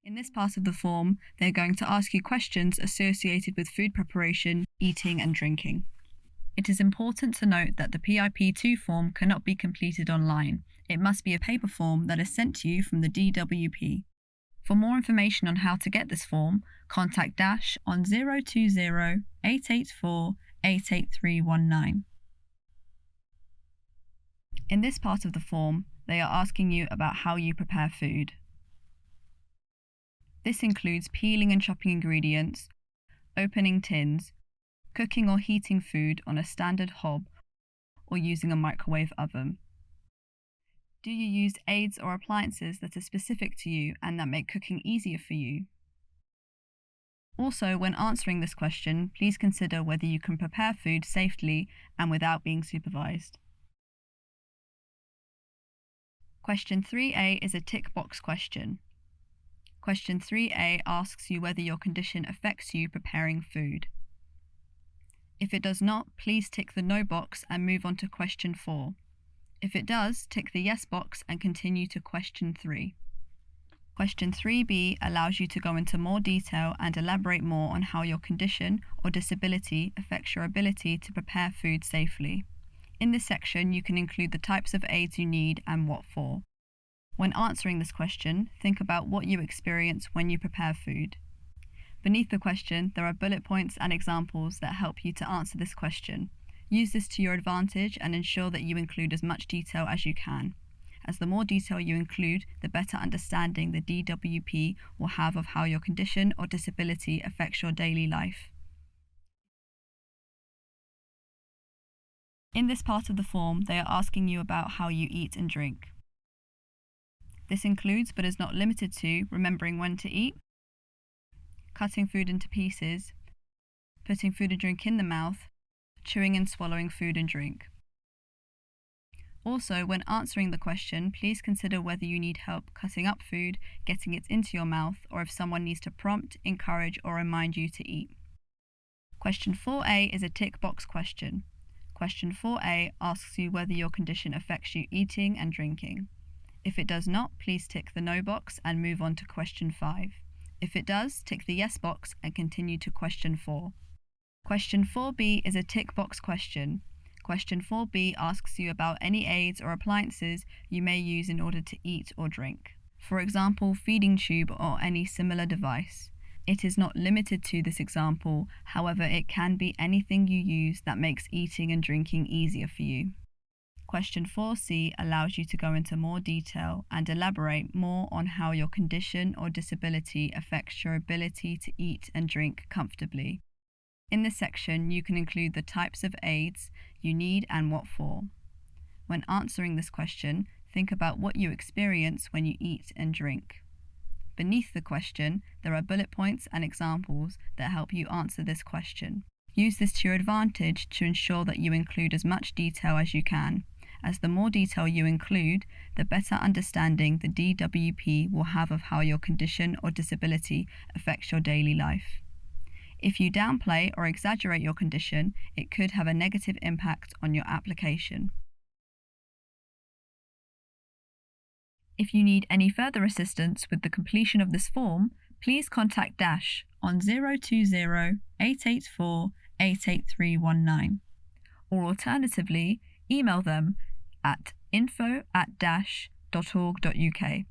In this part of the form, they're going to ask you questions associated with food preparation, eating and drinking. It is important to note that the PIP2 form cannot be completed online. It must be a paper form that is sent to you from the DWP. For more information on how to get this form, contact Dash on 020 884 88319. In this part of the form, they are asking you about how you prepare food. This includes peeling and chopping ingredients, opening tins, cooking or heating food on a standard hob, or using a microwave oven. Do you use aids or appliances that are specific to you and that make cooking easier for you? Also, when answering this question, please consider whether you can prepare food safely and without being supervised. Question 3A is a tick box question. Question 3A asks you whether your condition affects you preparing food. If it does not, please tick the no box and move on to question 4. If it does, tick the yes box and continue to question 3. Question 3B allows you to go into more detail and elaborate more on how your condition or disability affects your ability to prepare food safely. In this section, you can include the types of aids you need and what for. When answering this question, think about what you experience when you prepare food. Beneath the question, there are bullet points and examples that help you to answer this question. Use this to your advantage and ensure that you include as much detail as you can, as the more detail you include, the better understanding the DWP will have of how your condition or disability affects your daily life. In this part of the form, they are asking you about how you eat and drink. This includes, but is not limited to, remembering when to eat, cutting food into pieces, putting food and drink in the mouth, chewing and swallowing food and drink. Also, when answering the question, please consider whether you need help cutting up food, getting it into your mouth, or if someone needs to prompt, encourage, or remind you to eat. Question 4A is a tick box question. Question 4A asks you whether your condition affects you eating and drinking. If it does not, please tick the no box and move on to question 5. If it does, tick the yes box and continue to question 4. Question 4B is a tick box question. Question 4B asks you about any aids or appliances you may use in order to eat or drink. For example, feeding tube or any similar device. It is not limited to this example, however, it can be anything you use that makes eating and drinking easier for you. Question 4C allows you to go into more detail and elaborate more on how your condition or disability affects your ability to eat and drink comfortably. In this section, you can include the types of aids you need and what for. When answering this question, think about what you experience when you eat and drink. Beneath the question, there are bullet points and examples that help you answer this question. Use this to your advantage to ensure that you include as much detail as you can, as the more detail you include, the better understanding the DWP will have of how your condition or disability affects your daily life. If you downplay or exaggerate your condition, it could have a negative impact on your application. If you need any further assistance with the completion of this form, please contact Dash on 020 884 88319, or alternatively, email them at info@dash.org.uk.